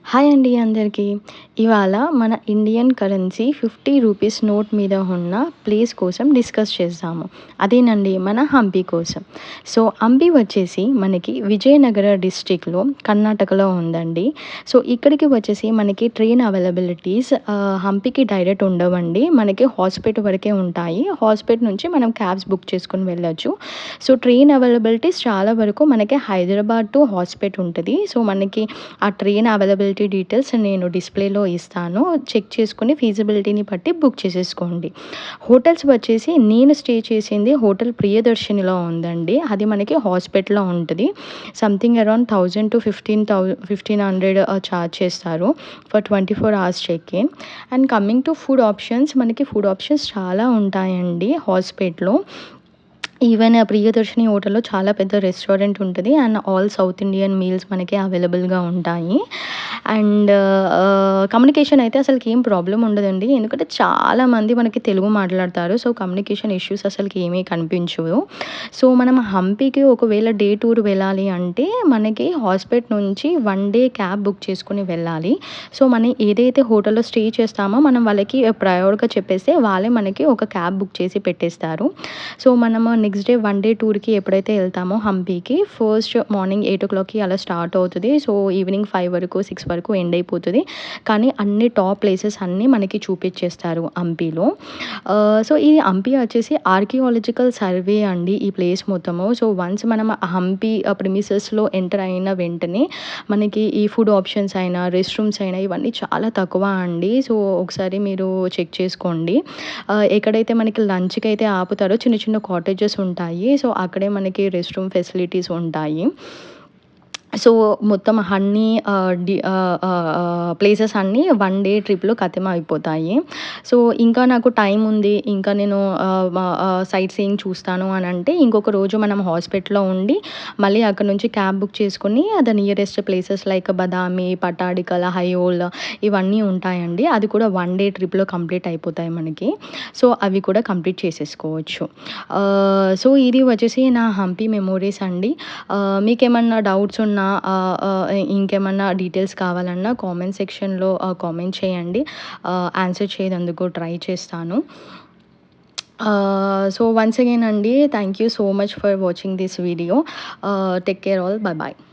Hi అండి అందరికీ. ఇవాళ మన ఇండియన్ కరెన్సీ 50 రూపీస్ నోట్ మీద ఉన్న ప్లేస్ కోసం డిస్కస్ చేద్దాము. అదేనండి మన హంపి కోసం. సో, హంపి వచ్చేసి మనకి విజయనగర డిస్ట్రిక్ట్‌లో కర్ణాటకలో ఉందండి. సో, ఇక్కడికి వచ్చేసి మనకి ట్రైన్ అవైలబిలిటీస్ హంపికి డైరెక్ట్ ఉండవండి. మనకి హాస్పేట్ వరకే ఉంటాయి. హాస్పేట్ నుంచి మనం క్యాబ్స్ బుక్ చేసుకొని వెళ్ళొచ్చు. సో, ట్రైన్ అవైలబిలిటీస్ చాలా వరకు మనకి హైదరాబాద్ టు హాస్పేట్ ఉంటది. సో, మనకి ఆ ట్రైన్ అవైలబిలిటీ డీటెయిల్స్ నేను డిస్‌ప్లేలో ఇస్తాను. చెక్ చేసుకొని ఫీజిబిలిటీని బట్టి బుక్ చేసేసుకోండి. హోటల్స్ వచ్చేసి నేను స్టే చేసింది హోటల్ ప్రియదర్శినిలో ఉందండి. అది మనకి హాస్పిటల్‌లో ఉంటది. సంథింగ్ అరౌండ్ 1000-1500 చార్జ్ చేస్తారు for 24 hours check in. And coming to food options, మనకి ఫుడ్ ఆప్షన్స్ చాలా ఉంటాయండి హాస్పేట్‌లో. ఈవెన్ ప్రియదర్శిని హోటల్‌లో చాలా పెద్ద రెస్టారెంట్ ఉంటది. And all south Indian meals మనకి అవైలబుల్‌గా ఉంటాయి. అండ్ కమ్యూనికేషన్ అయితే అసలకి ఏం ప్రాబ్లమ్ ఉండదండి. ఎందుకంటే చాలామంది మనకి తెలుగు మాట్లాడతారు. సో, కమ్యూనికేషన్ ఇష్యూస్ అసలకి ఏమీ కనిపించవు. సో, మనం హంపీకి ఒకవేళ డే టూర్ వెళ్ళాలి అంటే మనకి హాస్పేట్ నుంచి 1 డే క్యాబ్ బుక్ చేసుకొని వెళ్ళాలి. సో, మనం ఏదైతే హోటల్‌లో స్టే చేస్తామో మనం వాళ్ళకి ప్రయర్‌గా చెప్పేస్తే వాళ్ళే మనకి ఒక క్యాబ్ బుక్ చేసి పెట్టేస్తారు. సో, మనము నెక్స్ట్ డే 1 డే టూర్‌కి ఎప్పుడైతే ఎళ్తామో హంపీకి ఫస్ట్ మార్నింగ్ 8:00కి అలా స్టార్ట్ అవుతది. సో, ఈవినింగ్ 5 వరకు, 6 వరకు ఎండ్ అయిపోతది. కానీ అన్ని టాప్ ప్లేసెస్ అన్నీ మనకి చూపిచ్చేస్తారు హంపీలో. సో, ఈ హంపి వచ్చేసి ఆర్కియాలజికల్ సర్వే అండి ఈ ప్లేస్ మొత్తము. సో, వన్స్ మనం హంపి ప్రిమిసెస్‌లో ఎంటర్ అయిన వెంటనే మనకి ఈ ఫుడ్ ఆప్షన్స్ అయినా, రెస్ట్ రూమ్స్ అయినా ఇవన్నీ చాలా తక్కువ అండి. సో, ఒకసారి మీరు చెక్ చేసుకోండి. ఎక్కడైతే మనకి లంచ్‌కైతే ఆపుతారో చిన్న చిన్న కాటేజెస్ ఉంటాయి. సో, అక్కడే మనకి రెస్ట్ రూమ్ ఫెసిలిటీస్ ఉంటాయి. సో, మొత్తం అన్నీ ప్లేసెస్ అన్నీ 1 డే ట్రిప్‌లో ఖతం అయిపోతాయి. సో, ఇంకా నాకు టైం ఉంది. ఇంకా నేను సైట్ సీయింగ్ చూస్తాను అనంటే ఇంకొక రోజు మనం హాస్పిటల్‌లో ఉండి మళ్ళీ అక్కడి నుంచి క్యాబ్ బుక్ చేసుకొని the nearest places like Badami, Pattadakal, Aihole ఇవన్నీ ఉంటాయండి. అది కూడా 1 డే ట్రిప్‌లో కంప్లీట్ అయిపోతాయి మనకి. సో, అవి కూడా కంప్లీట్ చేసేసుకోవచ్చు. సో, ఇది వచ్చేసి నా హంపి మెమోరీస్ అండి. మీకేమన్నా డౌట్స్ ఉన్నా ఇంకేమన్నా డీటెయిల్స్ కావాలన్నా కామెంట్ సెక్షన్‌లో కామెంట్ చేయండి. ఆన్సర్ చేయనందుకు ట్రై చేస్తాను. సో, వన్స్ అగైన్ అండి thank you so much for watching this video. Take care all. By by.